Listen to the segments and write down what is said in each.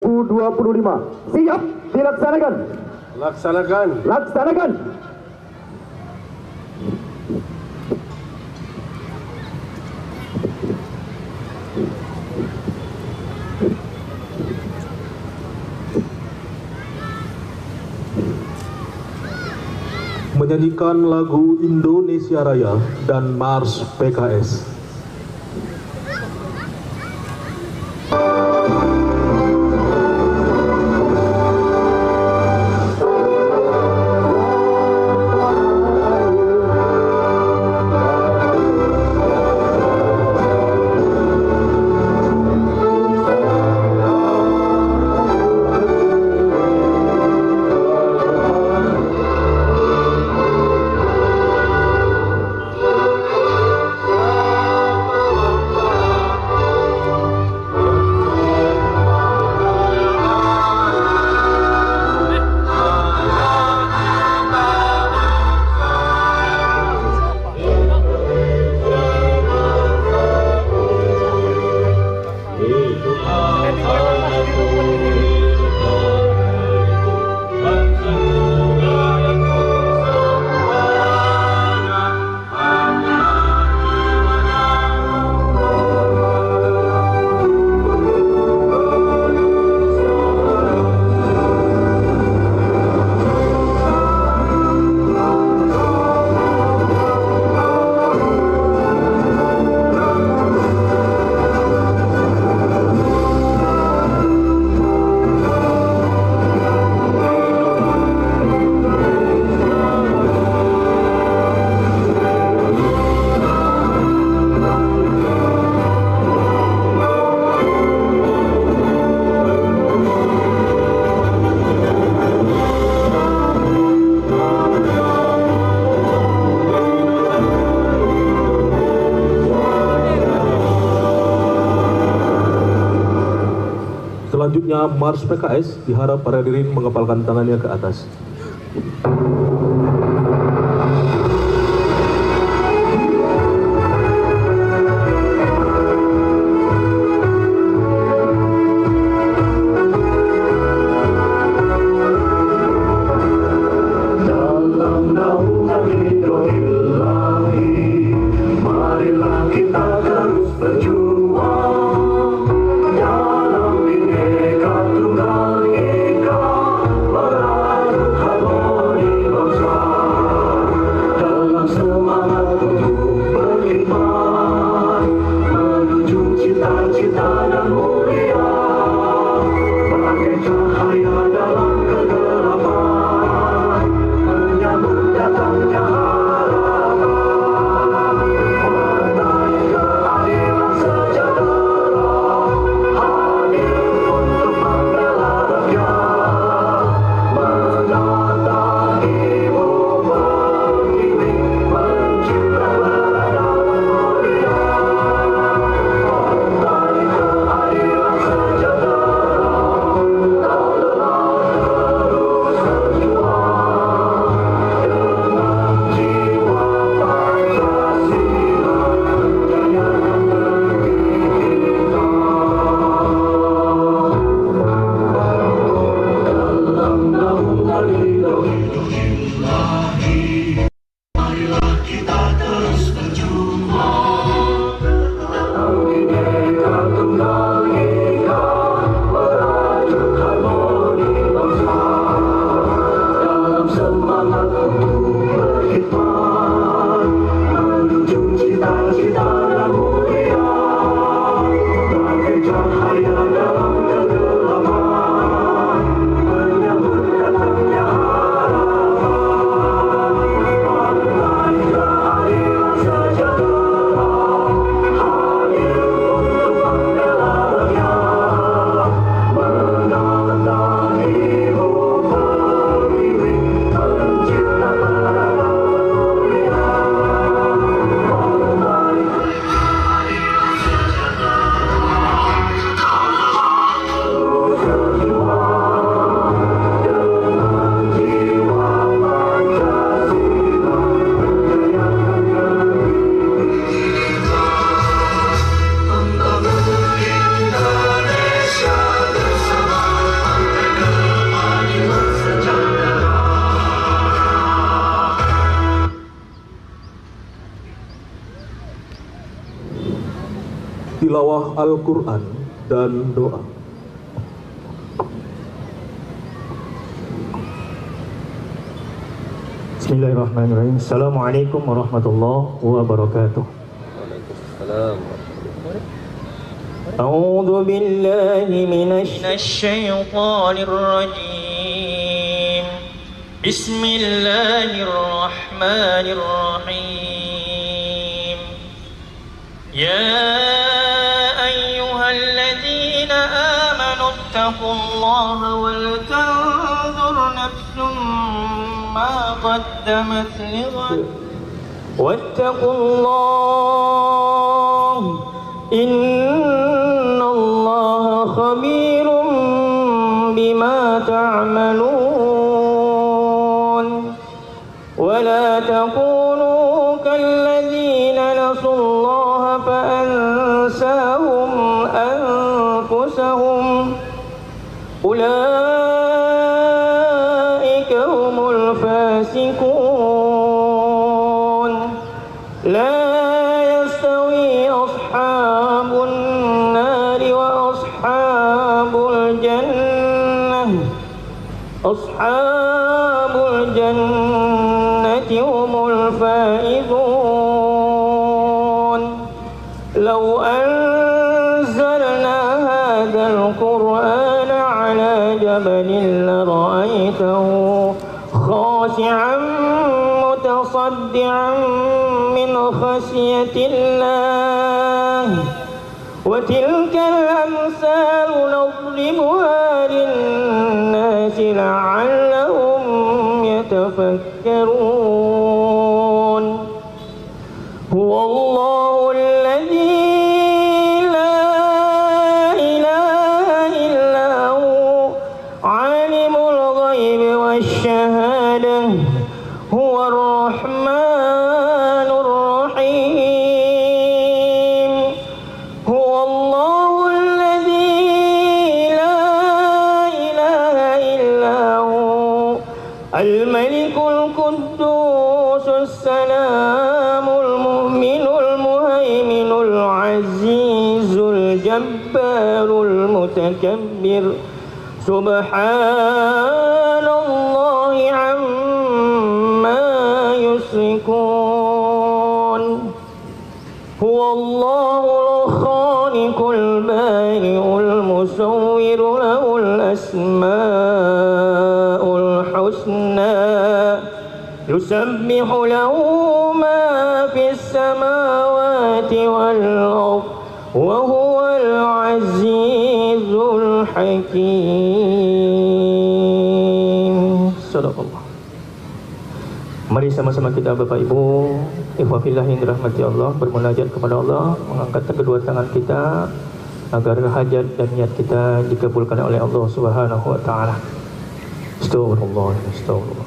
2025. Siap dilaksanakan. Laksanakan. Laksanakan. Menyanyikan lagu Indonesia Raya dan Mars PKS. Selanjutnya Mars PKS, diharap para hadirin mengepalkan tangannya ke atas. Dalam naungan Ilahi, marilah kita terus berjuang. tilawah Al-Quran dan doa. Bismillahirrahmanirrahim. Assalamualaikum warahmatullahi wabarakatuh. أعوذ بالله من الشيطان الرجيم. بسم الله الرحمن الرحيم. يا أيها الذين آمنوا اتقوا الله ولتنظر نفس ما قدمت لغد واتقوا الله إن الله خبير بما تعملون. ولا تكونوا كالذين نسوا الله فأنساهم أنفسهم أولئك هم الفاسقون. لا يستوي أصحاب النار وأصحاب الجنة. أصحاب الجنة هم الفائزون. لو أنزلنا هذا القرآن على جبل لرأيته خاشعا متصدعا من خشية الله. وتلك الأمثال نضربها للناس لعلهم يتفكرون. هو الله الذي لا إله إلا هو عالم الغيب والشهادة هو الرحمن الرحيم. هو الله الذي لا إله إلا هو الملك القدوس السلام المؤمن المهيمن العزيز الجبار المتكبر. سبحان الله عما يشركون. هو الله الخالق البارئ المصور له الأسماء الحسنى يسبح له ما في السماوات والأرض وهو العزيز الحكيم. Sadaqallah. Mari sama-sama kita Bapak Ibu, ikhwafillah yang dirahmati Allah, bermunajat kepada Allah, mengangkat kedua tangan kita agar hajat dan niat kita dikabulkan oleh Allah Subhanahu wa taala. Astagfirullah, astagfirullah.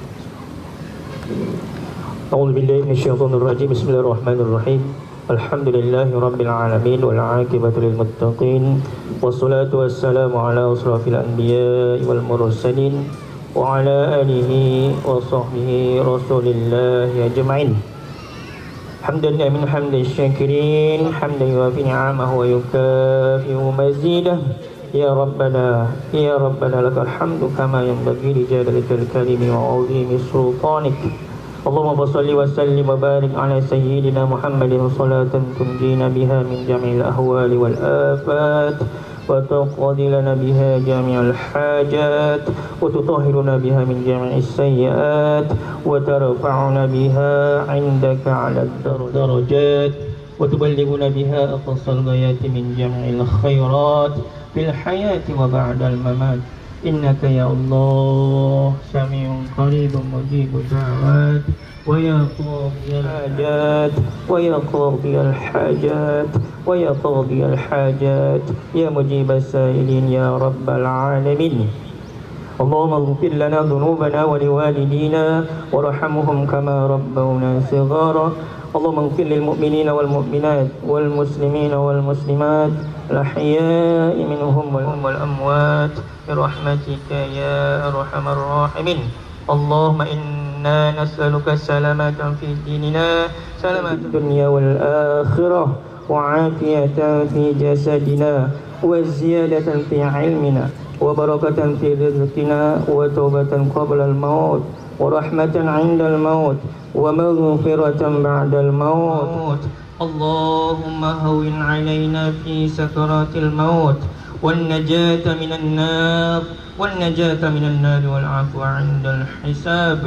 A'udzu billahi minasyaitonir rajim. Bismillahirrahmanirrahim. Alhamdulillahi rabbil alamin wal 'aqibatu lil muttaqin. Wassalatu wassalamu ala asrafil anbiya'i wal mursalin wa ala alihi wa sahbihi rasulillahi ajma'in. Hamdan min hamdil syakirin, hamdan yuwafi ni'amahu wa yukafi'u mazidah. Ya Rabbana lakal hamdu kama yanbaghi li jalalikal karimi wa 'azimi sultanik. Allahumma shalli wa sallim wa barik ala sayyidina Muhammadin salatan tunjina biha min jami'il ahwali wal afat wa taqdi lana biha jami'al hajat wa tutahhiruna biha min jami'is sayyiat wa tarfa'una biha 'indaka 'ala darajat wa tuballighuna biha aqsal ghayati min jami'il khairat fil hayati wa ba'dal mamat. Innaka ya Allah sami'un qaribun mujibud da'wat wa ya qadiyal hajat wa ya qadiyal hajat wa ya qadiyal hajat ya mujibas sa'ilin ya rabbal alamin. Allahumma ighfir lana dhunubana wa liwalidina warhamhum kama rabbawna shighara. Allahumma ighfir lil mu'minina wal mu'minat wal muslimina wal muslimat الأحياء منهم والأموات برحمتك يا أرحم الراحمين. اللهم إنا نسألك السلامة في ديننا، سلامة الدنيا والآخرة. وعافية في جسدنا وزيادة في علمنا وبركة في رزقنا وتوبة قبل الموت ورحمة عند الموت ومغفرة بعد الموت. اللهم هون علينا في سكرات الموت والنجاة من النار والعفو عند الحساب.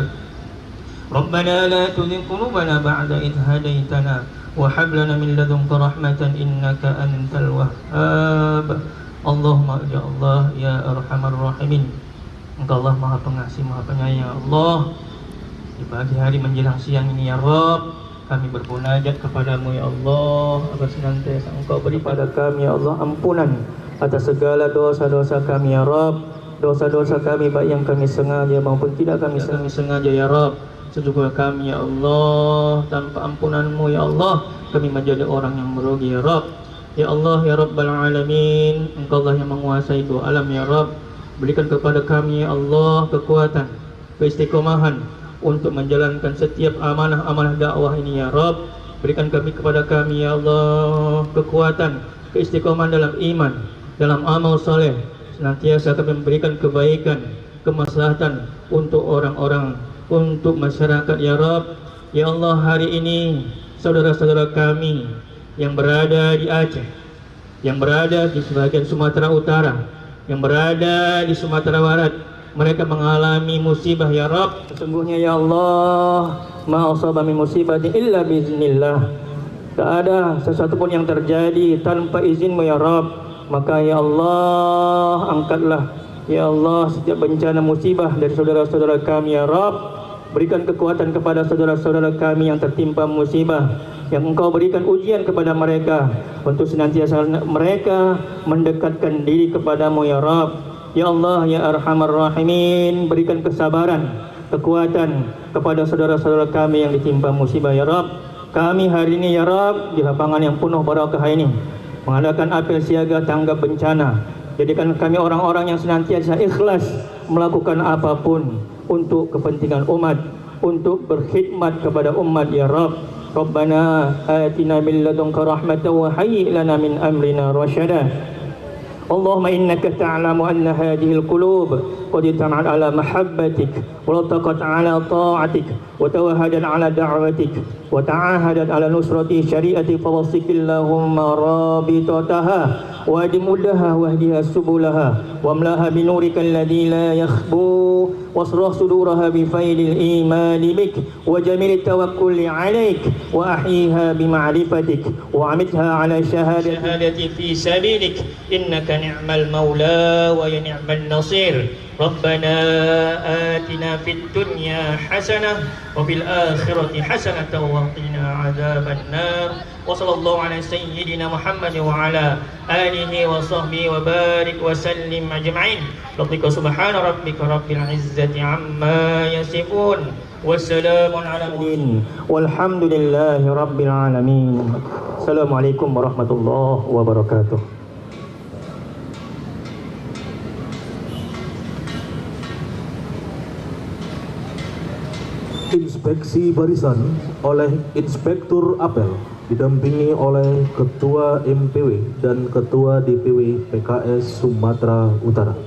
ربنا لا تزغ قلوبنا بعد إذ هديتنا وهب لنا من لدنك رحمة إنك أنت الوهاب. Allahumma ya Allah ya arhamar rahimin. Engkau Allah Maha Pengasih Maha Penyayang. Allah, di pagi hari menjelang siang ini ya Rabb, kami bermunajat kepadamu ya Allah, agar senantiasa Engkau beri pada kami ya Allah ampunan atas segala dosa-dosa kami ya Rabb. Dosa-dosa kami baik yang kami sengaja maupun tidak kami sengaja ya Rabb. Sesungguhnya kami ya Allah, tanpa ampunanmu ya Allah, kami menjadi orang yang merugi ya Rabb. Ya Allah ya Rabbal Alamin, Engkau Allah yang menguasai dua alam ya Rabb. Berikan kepada kami ya Allah kekuatan, keistiqomahan untuk menjalankan setiap amanah-amanah dakwah ini ya Rabb. Berikan kepada kami ya Allah kekuatan, keistiqomahan dalam iman, dalam amal saleh. Senantiasa kami memberikan kebaikan, kemaslahatan untuk orang-orang, untuk masyarakat ya Rabb. Ya Allah, hari ini saudara-saudara kami yang berada di Aceh, yang berada di sebagian Sumatera Utara, yang berada di Sumatera Barat, mereka mengalami musibah ya Rabb. Sesungguhnya ya Allah, ma asaba min musibatin illa biiznillah. Tak ada sesuatu pun yang terjadi tanpa izinmu ya Rabb. Maka ya Allah, angkatlah ya Allah setiap bencana musibah dari saudara-saudara kami ya Rabb. Berikan kekuatan kepada saudara-saudara kami yang tertimpa musibah, yang Engkau berikan ujian kepada mereka, untuk senantiasa mereka mendekatkan diri kepadamu ya Rabb. Ya Allah ya Arhamar Rahimin, berikan kesabaran, kekuatan kepada saudara-saudara kami yang ditimpa musibah ya Rabb. Kami hari ini ya Rabb, di lapangan yang penuh barakah ini, mengadakan apel siaga tanggap bencana. Jadikan kami orang-orang yang senantiasa ikhlas melakukan apapun untuk kepentingan umat, untuk berkhidmat kepada umat ya Rabb. Rabbana atina min ladunka rahmatan wa hayyi lana min amrina rasyada. Allahumma innaka ta'lamu anna hadhihi al-qulub qad tama'at ala mahabbatik wa laqat ala ta'atik wa tawahadat ala da'watik wa ta'ahadat ala nusrati syari'ati fawassikillahumma rabitataha وادمدها واهدها سبلها واملاها بنورك الذي لا يخبو واشرح صدورها بفيض الإيمان بك وجميل التوكل عليك وأحييها بمعرفتك وأعمتها على شهادة في سبيلك إنك نعم المولى ونعم النصير. ربنا آتنا في الدنيا حسنة وفي الآخرة حسنة وقنا عذاب النار. وصلى الله على سيدنا محمد وعلى آله وصحبه وبارك وسلم أجمعين. ربك سبحان ربك رب العزة عما يصفون والسلام على المرسلين والحمد لله رب العالمين. السلام عليكم ورحمة الله وبركاته. Inspeksi barisan oleh Inspektur Apel didampingi oleh Ketua MPW dan Ketua DPW PKS Sumatera Utara.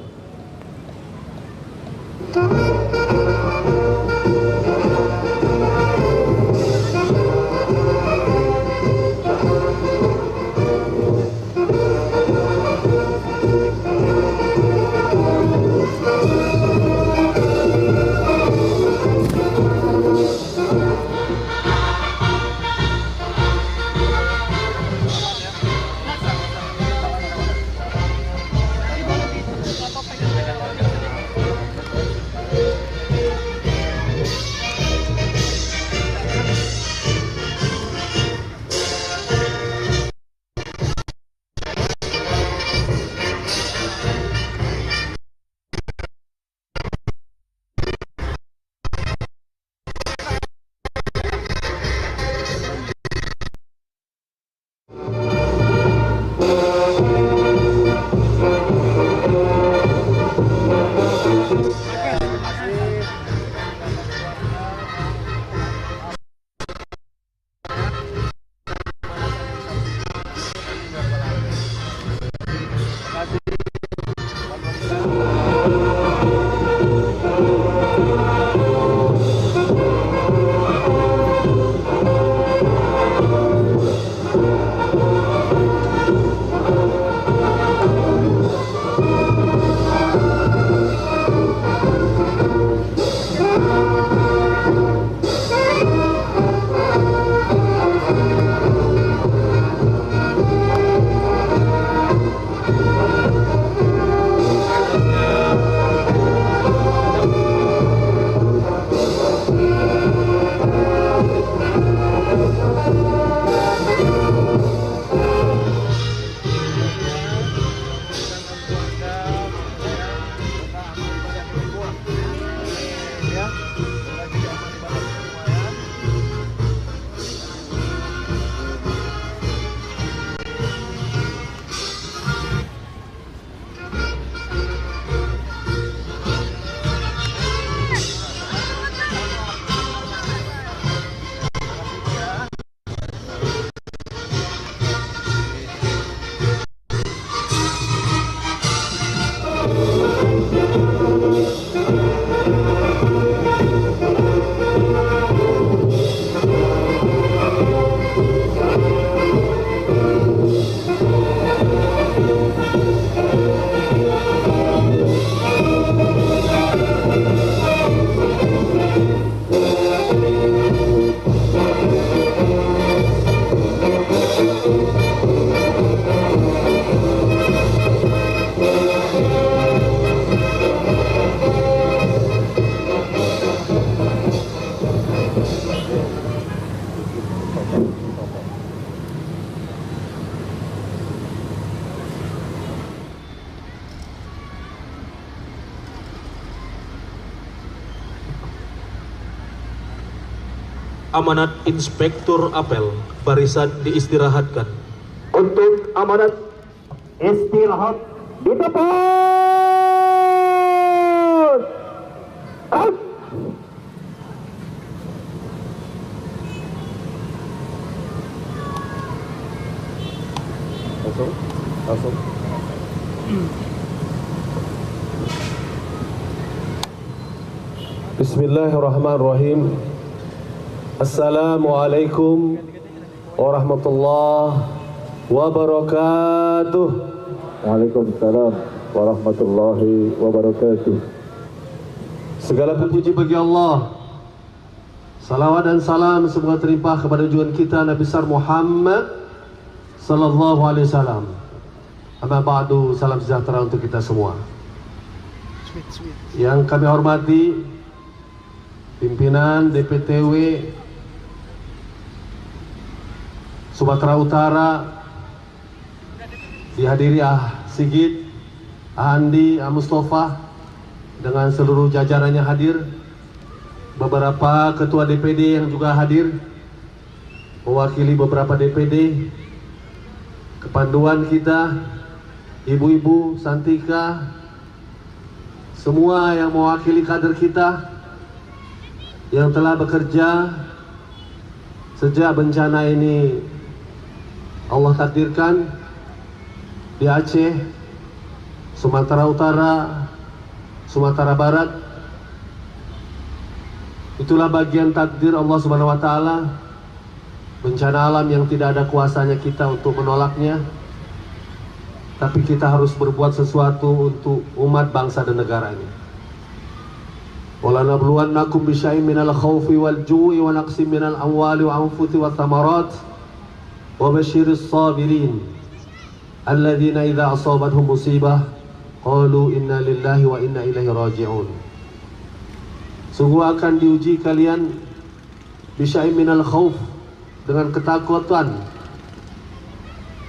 Amanat Inspektur Apel, barisan diistirahatkan. Untuk amanat istirahat di depan. Out. Langsung. Bismillahirrahmanirrahim. Assalamualaikum warahmatullahi wabarakatuh. Waalaikumsalam warahmatullahi wabarakatuh. Segala puji bagi Allah. Salawat dan salam semoga terlimpah kepada junjungan kita Nabi besar Muhammad sallallahu alaihi wasallam. Amma ba'du, salam sejahtera untuk kita semua. Yang kami hormati pimpinan DPTW Sumatera Utara, dihadiri Sigit, Andi, Mustafa dengan seluruh jajarannya hadir, beberapa ketua DPD yang juga hadir mewakili beberapa DPD, kepanduan kita, ibu-ibu, Santika, semua yang mewakili kader kita yang telah bekerja sejak bencana ini Allah takdirkan di Aceh, Sumatera Utara, Sumatera Barat. Itulah bagian takdir Allah Subhanahu wa taala. Bencana alam yang tidak ada kuasanya kita untuk menolaknya. Tapi kita harus berbuat sesuatu untuk umat, bangsa dan negara ini. وَلَنَبْلُوَنَّكُمْ بِشَيْءٍ مِنَ الْخَوْفِ وَالْجُوعِ وَنَقْصٍ مِنَ الْأَمْوَالِ وَأَنْفُسِ وَالثَّمَرَاتِ وَبَشِّرِ الصَّابِرِينَ الَّذِينَ إِذَا أَصَابَتْهُمْ مُصِيبَةٌ قَالُوا إِنَّا لِلَّهِ وَإِنَّا إِلَيْهِ رَاجِعُونَ. Sungguh akan diuji kalian bisyai minal khauf, dengan ketakutan,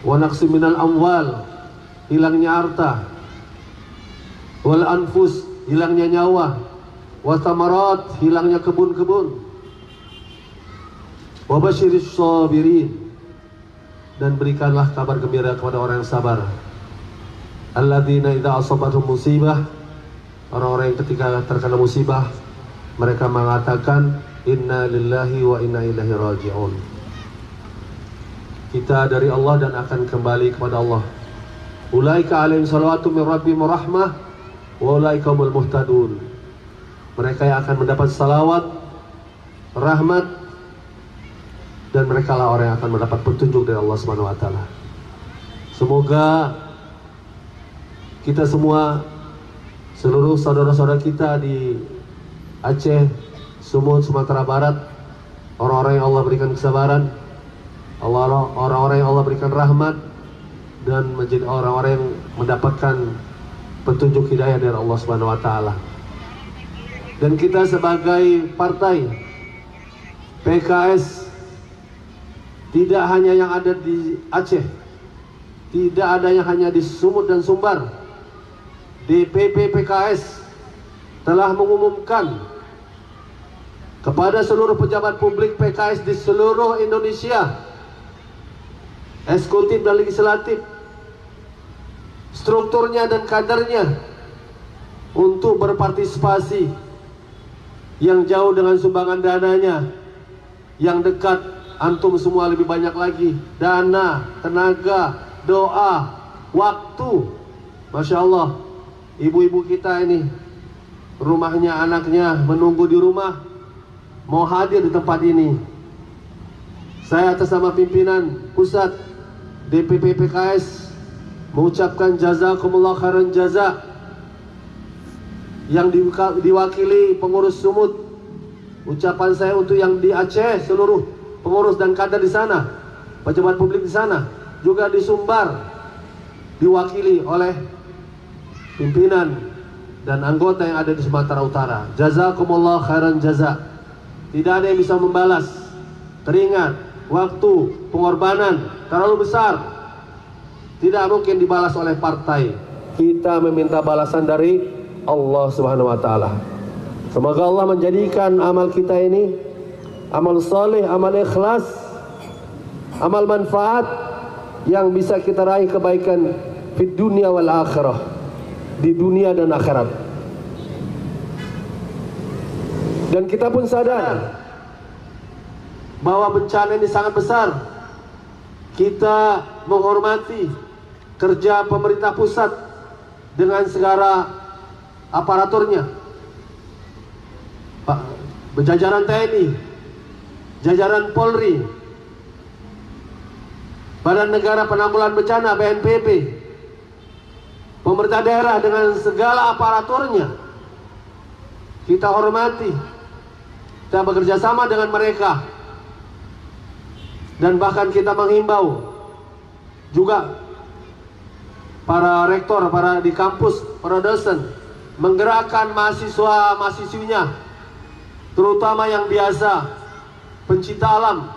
wa naqsi minal amwal, hilangnya harta, wal anfus, hilangnya nyawa, wa thamarat, hilangnya kebun-kebun, wa basyiris sabirin, dan berikanlah kabar gembira kepada orang yang sabar. Alladzina idza asabathum musibah, orang-orang yang ketika terkena musibah mereka mengatakan inna lillahi wa inna ilaihi raji'un. Kita dari Allah dan akan kembali kepada Allah. Ulaika alaihim salawatu min rabbihim rahmah wa ulaika humul muhtadun. Mereka yang akan mendapat salawat, rahmat, dan mereka lah orang yang akan mendapat petunjuk dari Allah Subhanahu wa taala. Semoga kita semua, seluruh saudara-saudara kita di Aceh, Sumut, Sumatera Barat, orang-orang yang Allah berikan kesabaran, orang-orang yang Allah berikan rahmat, dan menjadi orang-orang yang mendapatkan petunjuk hidayah dari Allah Subhanahu wa taala. Dan kita sebagai partai PKS, tidak hanya yang ada di Aceh, tidak ada yang hanya di Sumut dan Sumbar, DPP PKS telah mengumumkan kepada seluruh pejabat publik PKS di seluruh Indonesia, eksekutif dan legislatif, strukturnya dan kadernya, untuk berpartisipasi yang jauh dengan sumbangan dananya, yang dekat antum semua lebih banyak lagi, dana, tenaga, doa, waktu. Masya Allah, ibu-ibu kita ini rumahnya, anaknya menunggu di rumah, mau hadir di tempat ini. Saya atas nama pimpinan pusat DPP PKS mengucapkan jazakumullah khairan jaza, yang diwakili pengurus Sumut. Ucapan saya untuk yang di Aceh, seluruh pengurus dan kader di sana, pejabat publik di sana, juga di Sumbar diwakili oleh pimpinan dan anggota yang ada di Sumatera Utara. Jazakumullah khairan jaza. Tidak ada yang bisa membalas keringat, waktu, pengorbanan terlalu besar, tidak mungkin dibalas oleh partai. Kita meminta balasan dari Allah Subhanahu wa taala. Semoga Allah menjadikan amal kita ini amal soleh, amal ikhlas, amal manfaat yang bisa kita raih kebaikan di dunia wal akhirah, di dunia dan akhirat. Dan kita pun sadar bahwa bencana ini sangat besar. Kita menghormati kerja pemerintah pusat dengan segala aparaturnya, jajaran TNI, jajaran Polri, Badan Negara Penanggulangan Bencana BNPB, pemerintah daerah dengan segala aparaturnya. Kita hormati, kita bekerja sama dengan mereka, dan bahkan kita menghimbau juga para rektor, para di kampus, para dosen menggerakkan mahasiswa-mahasiswinya, terutama yang biasa pencinta alam,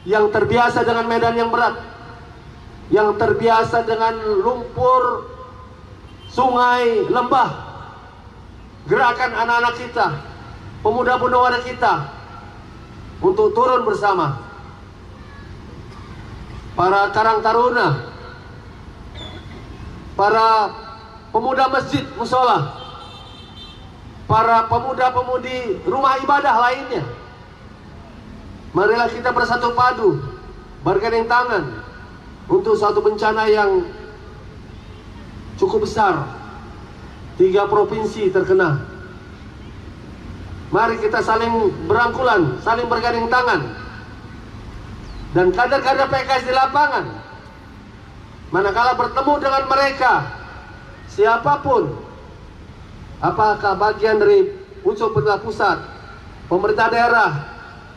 yang terbiasa dengan medan yang berat, yang terbiasa dengan lumpur, sungai, lembah. Gerakan anak-anak kita, pemuda-pemuda kita untuk turun bersama. Para karang taruna, para pemuda masjid, musola, para pemuda-pemudi rumah ibadah lainnya. Marilah kita bersatu padu, bergandeng tangan untuk suatu bencana yang cukup besar. 3 provinsi terkena. Mari kita saling berangkulan, saling bergandeng tangan. Dan kader-kader PKS di lapangan, manakala bertemu dengan mereka, siapapun, apakah bagian dari unsur pemerintah pusat, pemerintah daerah,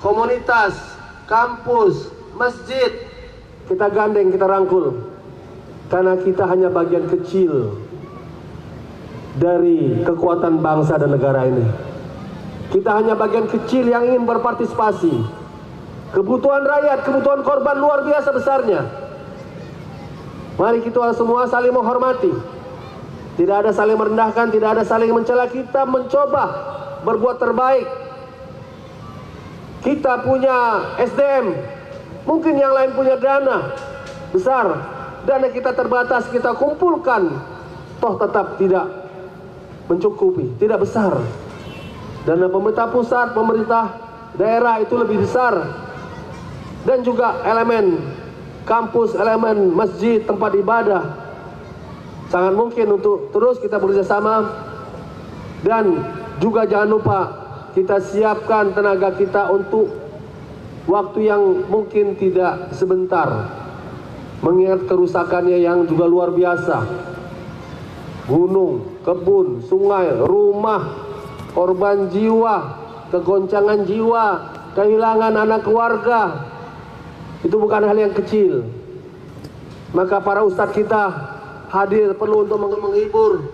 komunitas, kampus, masjid, kita gandeng, kita rangkul. Karena kita hanya bagian kecil dari kekuatan bangsa dan negara ini. Kita hanya bagian kecil yang ingin berpartisipasi. Kebutuhan rakyat, kebutuhan korban luar biasa besarnya. Mari kita semua saling menghormati. Tidak ada saling merendahkan, tidak ada saling mencela. Kita mencoba berbuat terbaik. Kita punya SDM, mungkin yang lain punya dana besar. Dana kita terbatas, kita kumpulkan, toh tetap tidak mencukupi, tidak besar. Dana pemerintah pusat, pemerintah daerah itu lebih besar. Dan juga elemen kampus, elemen masjid, tempat ibadah. Sangat mungkin untuk terus kita bekerjasama. Dan juga jangan lupa kita siapkan tenaga kita untuk waktu yang mungkin tidak sebentar. Mengingat kerusakannya yang juga luar biasa. Gunung, kebun, sungai, rumah, korban jiwa, kegoncangan jiwa, kehilangan anak keluarga. Itu bukan hal yang kecil. Maka para ustadz kita hadir perlu untuk menghibur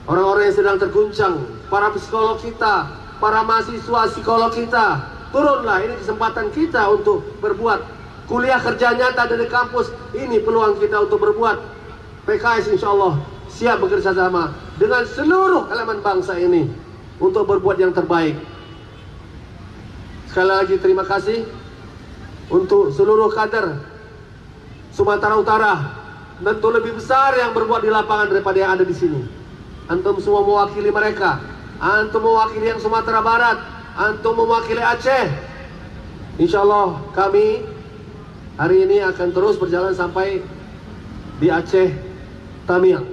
orang-orang yang sedang terguncang. Para psikolog kita, para mahasiswa psikolog kita, turunlah, ini kesempatan kita untuk berbuat. Kuliah kerja nyata dari kampus, ini peluang kita untuk berbuat. PKS insya Allah siap bekerja sama dengan seluruh elemen bangsa ini untuk berbuat yang terbaik. Sekali lagi terima kasih untuk seluruh kader Sumatera Utara. Tentu lebih besar yang berbuat di lapangan daripada yang ada di sini. Antum semua mewakili mereka. Antum mewakili yang Sumatera Barat. Antum mewakili Aceh. Insya Allah kami hari ini akan terus berjalan sampai di Aceh Tamiang.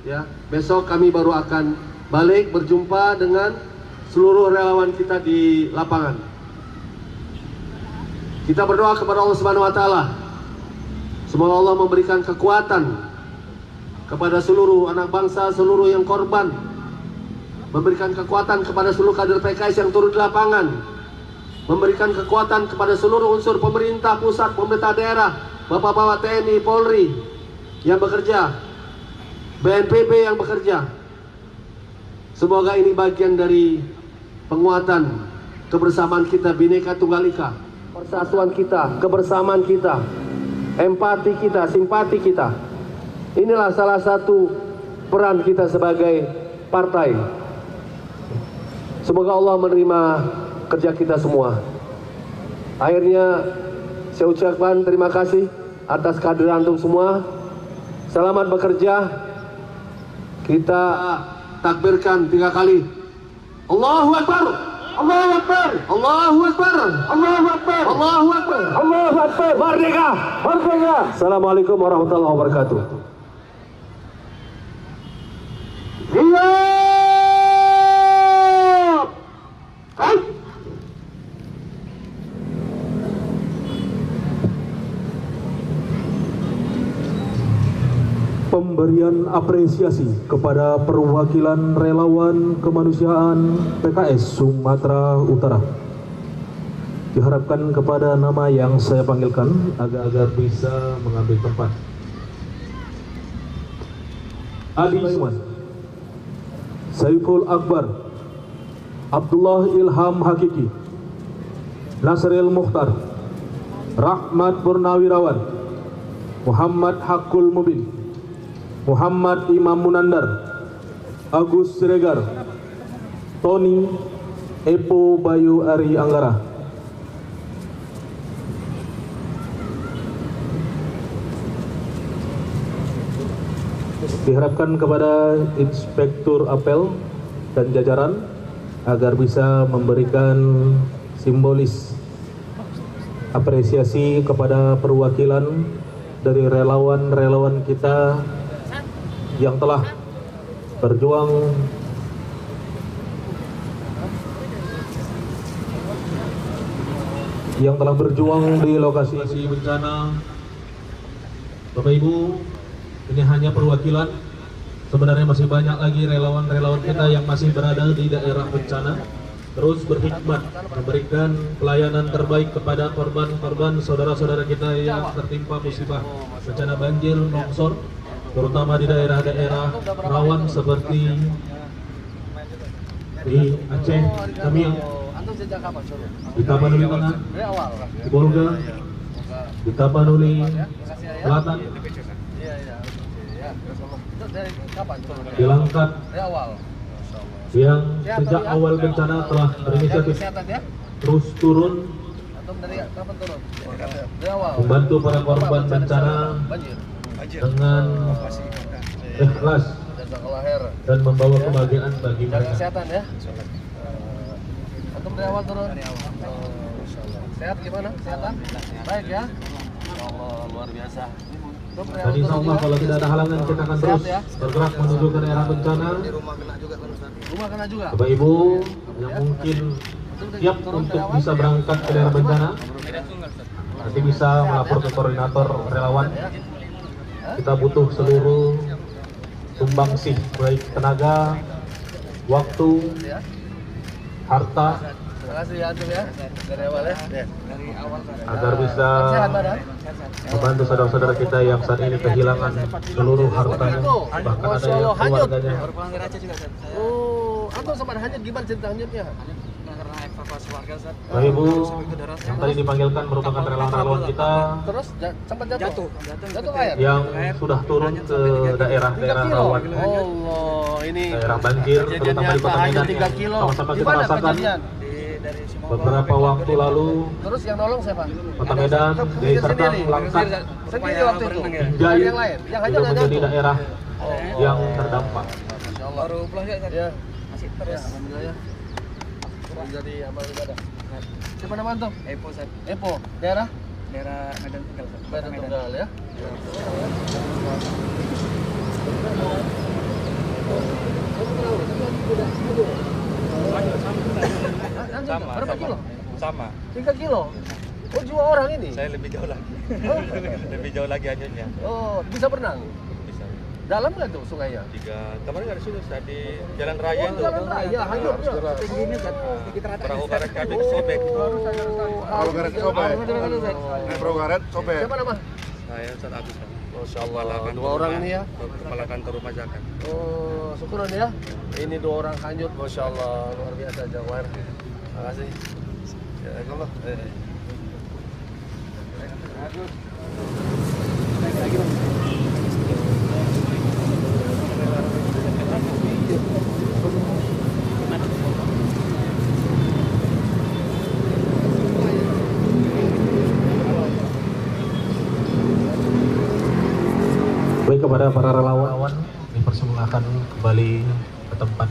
Ya, besok kami baru akan balik berjumpa dengan seluruh relawan kita di lapangan. Kita berdoa kepada Allah Subhanahu wa taala. Semoga Allah memberikan kekuatan kepada seluruh anak bangsa, seluruh yang korban. Memberikan kekuatan kepada seluruh kader PKS yang turun di lapangan. Memberikan kekuatan kepada seluruh unsur pemerintah pusat, pemerintah daerah, Bapak-bapak TNI, Polri yang bekerja, BNPB yang bekerja. Semoga ini bagian dari penguatan kebersamaan kita, Bhinneka Tunggal Ika. Persatuan kita, kebersamaan kita, empati kita, simpati kita. Inilah salah satu peran kita sebagai partai. Semoga Allah menerima kerja kita semua. Akhirnya saya ucapkan terima kasih atas kehadiran antum semua. Selamat bekerja. Kita takbirkan 3 kali. Allahu Akbar. Allahu Akbar. Allahu Akbar. Allahu Akbar. Allahu Akbar. Allahu Akbar. Merdeka. Merdeka. Assalamualaikum warahmatullahi wabarakatuh. Siap. Hai. Pemberian apresiasi kepada perwakilan relawan kemanusiaan PKS Sumatera Utara. Diharapkan kepada nama yang saya panggilkan agar bisa mengambil tempat. Adi Iman, Saiful Akbar, Abdullah Ilham Hakiki, Nasril Mukhtar, Rahmat Purnawirawan, Muhammad Hakul Mubin, Muhammad Imam Munandar, Agus Siregar, Tony, Epo Bayu Ari Anggara. Diharapkan kepada Inspektur Apel dan jajaran agar bisa memberikan simbolis apresiasi kepada perwakilan dari relawan-relawan kita yang telah berjuang di lokasi bencana. Bapak Ibu, ini hanya perwakilan. Sebenarnya masih banyak lagi relawan-relawan kita yang masih berada di daerah bencana, terus berkhidmat memberikan pelayanan terbaik kepada korban-korban saudara-saudara kita yang tertimpa musibah bencana banjir, longsor, terutama di daerah-daerah rawan seperti di Aceh, Kamil, di Tapanuli Tengah, di Bolga, di Tapanuli Selatan, di Langkat, yang sejak awal bencana telah berinisiatif terus turun membantu para korban bencana dengan ikhlas dan membawa kebahagiaan bagi mereka. Kesehatan ya. Antum dari awal turun. Sehat gimana? Kesehatan? Baik ya. Allah luar biasa. Dan insya Allah kalau tidak ada halangan kita akan terus bergerak menuju ke daerah bencana. Rumah kena juga. Bapak Ibu yang mungkin siap untuk bisa berangkat ke daerah bencana, nanti bisa melapor ke koordinator relawan. Kita butuh seluruh sumbangsih, baik tenaga, waktu, harta, Terima kasih ya antum ya. Dari awal ya. agar bisa membantu saudara-saudara kita yang saat ini kehilangan seluruh hartanya, bahkan ada yang keluarganya. Oh, antum sempat hanyut, gimana cerita hanyutnya? Karena evakuasi warga, Ustaz. Bapak Ibu yang tadi dipanggilkan merupakan relawan-relawan kita Terus sempat jatuh. Jatuh ke air. yang sudah turun ke daerah-daerah rawan, Allah, ini daerah banjir, terutama di Kota Medan. 3 kilo. Sama-sama kita Gimana rasakan kejadian? Dari Sumatera. beberapa waktu lalu Terus yang nolong siapa? Kota Medan, Deli Serdang, Langkat, Sendiri waktu itu. Jai Yang lain. Yang hanya sudah ada menjadi jatuh. daerah yang terdampak. Insyaallah. Baru pulang ya, Ustaz. Ya. Masih Ya, terus. alhamdulillah ya. Menjadi amal ibadah. Siapa nama antum? Epo, Ustaz. Epo, daerah Daerah Medan Tunggal, Ustaz. Kota Medan Medan. Tunggal ya. Sama, Berapa sama. kilo? Sama. 3 kilo. Oh, 2 orang ini. Saya lebih jauh lagi. Oh. Lebih jauh lagi hanyutnya. Oh, bisa berenang. Bisa. Dalam nggak tuh sungainya? Kemarin nggak di sini, Ustaz, di jalan raya Oh, itu. jalan raya, hanyutnya. Tinggi ini, Ustaz. Kita rata. Perahu karet kami Oh, sobek. Perahu karet sobek. Perahu karet sobek. Siapa nama? Saya Ustaz Agus, Pak. Masya Allah, Kepala kantor 2 orang rumah- ini ya. Kepala kantor rumah zakat. Oh, syukuran ya. Ini 2 orang hanyut, Masya Allah, luar biasa Jaguar. Terima kasih. Ya, Allah. kepada para relawan dipersilahkan kembali ke tempat.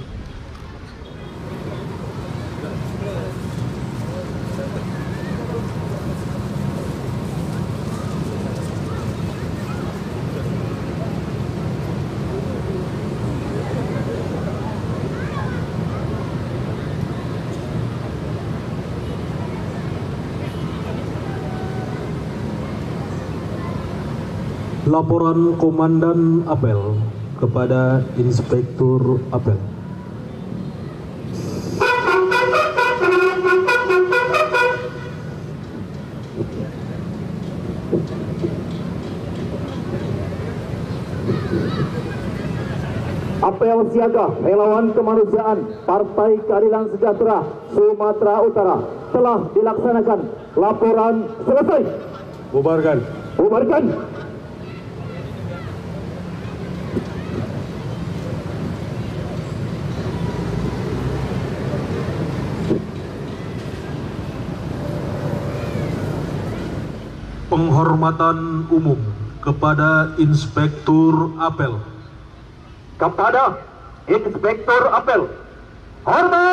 Laporan Komandan Apel kepada Inspektur Apel. Apel siaga relawan kemanusiaan Partai Keadilan Sejahtera Sumatera Utara telah dilaksanakan. Laporan selesai. Bubarkan. Bubarkan. Penghormatan umum kepada Inspektur Apel. Kepada Inspektur Apel. Hormat.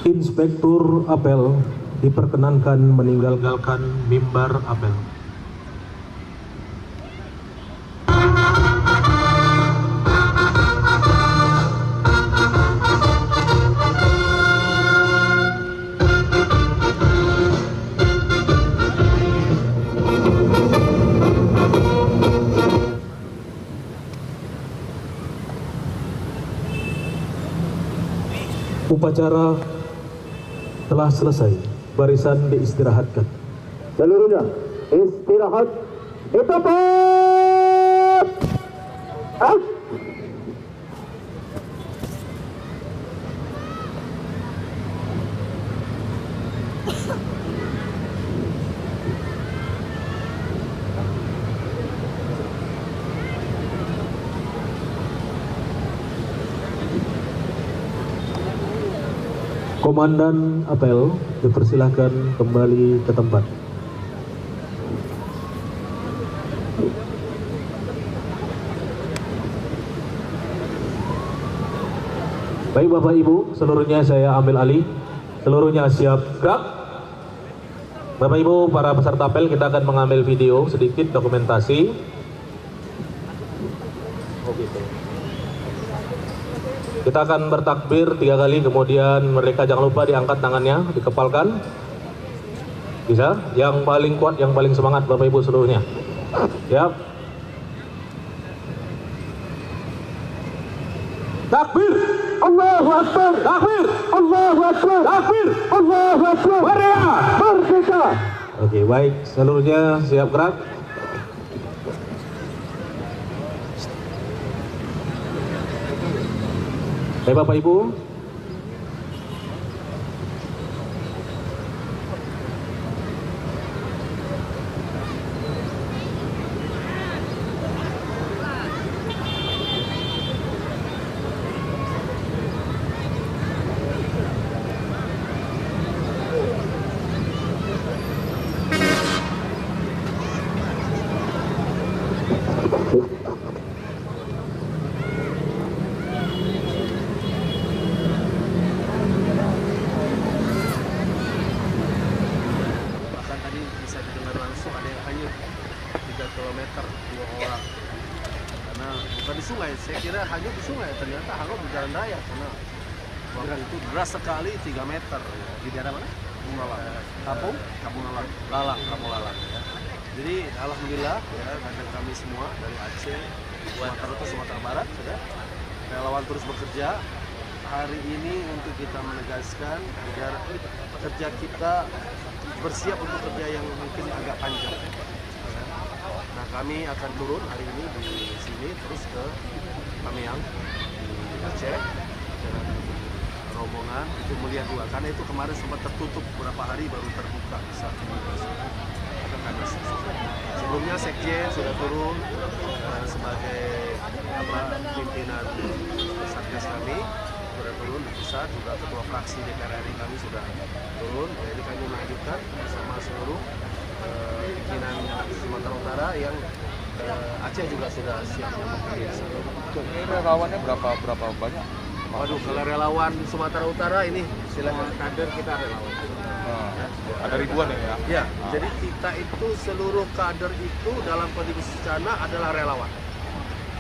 Inspektur Apel diperkenankan meninggalkan mimbar Apel. Upacara telah selesai, barisan diistirahatkan. Seluruhnya istirahat di tempat. Komandan Apel dipersilahkan kembali ke tempat. Baik Bapak Ibu, seluruhnya saya ambil alih. Seluruhnya siap gerak. Bapak Ibu, para peserta apel, kita akan mengambil video sedikit dokumentasi. Kita akan bertakbir 3 kali, kemudian mereka jangan lupa diangkat tangannya, dikepalkan. Bisa? Yang paling kuat, yang paling semangat Bapak Ibu seluruhnya. Ya. Takbir! Allahu Akbar. Takbir! Allahu Akbar. Takbir! Allahu Akbar. Merdeka! Merdeka. Oke, baik. Seluruhnya siap gerak. Baik Bapak Ibu. Bukan di sungai, saya kira hanyut di sungai, ternyata hangat di jalan raya karena waktu itu deras sekali 3 meter. Di daerah mana? Kampung Lalang, Kampung Lalang. Ya. Jadi alhamdulillah ya rekan kami semua dari Aceh, Sumatera Utara, Sumatera Barat, ya, relawan terus bekerja hari ini untuk kita menegaskan agar kerja kita bersiap untuk kerja yang mungkin agak panjang. Nah, kami akan turun hari ini di sini terus ke Pamiang di Aceh. rombongan untuk melihat juga, karena itu kemarin sempat tertutup beberapa hari baru terbuka bisa. Sebelumnya Sekjen sudah turun sebagai pimpinan Satgas kami sudah turun di pusat, juga ketua fraksi DPR RI kami sudah turun. Jadi kami melanjutkan bersama seluruh pimpinan Sumatera Utara yang Aceh juga sudah siap memakai. Ini relawannya berapa banyak? Waduh, kalau relawan Sumatera Utara ini silakan kader kita relawan. Ada ribuan ya? Ya, jadi kita itu seluruh kader itu dalam kondisi bencana adalah relawan.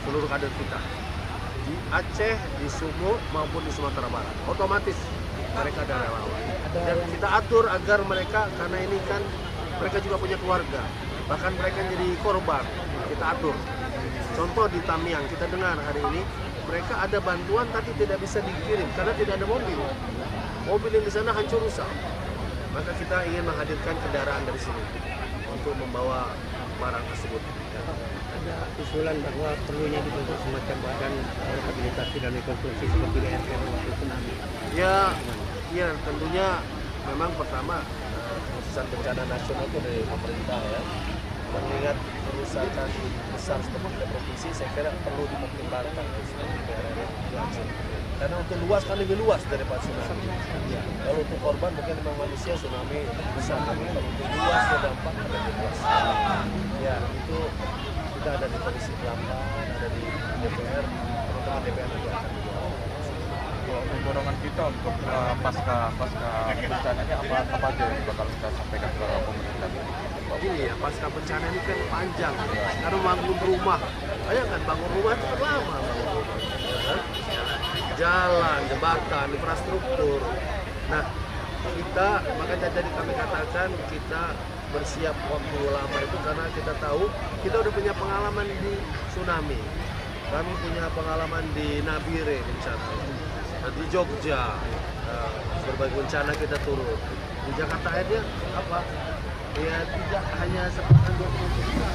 Seluruh kader kita di Aceh, di Sumut maupun di Sumatera Barat, otomatis mereka ada relawan. Dan kita atur agar mereka, karena ini kan mereka juga punya keluarga, bahkan mereka jadi korban, kita atur. Contoh di Tamiang, kita dengar hari ini mereka ada bantuan tapi tidak bisa dikirim karena tidak ada mobil. Mobil yang di sana hancur rusak. Maka kita ingin menghadirkan kendaraan dari sini untuk membawa barang tersebut. Ada usulan bahwa perlunya dibentuk semacam badan rehabilitasi dan rekonstruksi seperti BNPB waktu tsunami. Ya, tentunya memang pertama keputusan bencana nasional itu dari pemerintah ya. Mengingat kerusakan besar seperti di provinsi, saya kira perlu dipertimbangkan seperti daerah Aceh. Karena untuk luas kan lebih luas daripada tsunami. Ya. Kalau untuk korban mungkin memang manusia tsunami besar, tapi kalau untuk luas ya dampak lebih luas. Ya itu kita ada di Komisi Kelapa, ada di DPR, teman-teman DPR juga akan dijawab. Dorongan kita untuk pasca bencananya apa aja yang bakal kita sampaikan ke pemerintah? Ini ya, pasca bencana ini kan panjang. Karena bangun rumah, bayangkan bangun rumah itu kan lama. Ya kan? Jalan, jembatan, infrastruktur. Nah, kita makanya jadi kami katakan kita bersiap waktu lama itu karena kita tahu kita udah punya pengalaman di tsunami. Kami punya pengalaman di Nabire bencana. Di Jogja berbagai bencana kita turun. Di Jakarta akhirnya apa? Ya tidak hanya sepakan 20 juta.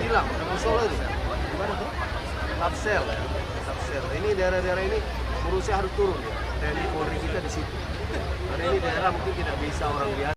Hilang, Solo itu gimana tuh? Tapsel ya, Tapsel. Ini daerah-daerah ini menurut saya harus turun ya. TNI Polri kita di situ. Karena ini daerah mungkin tidak bisa orang biasa.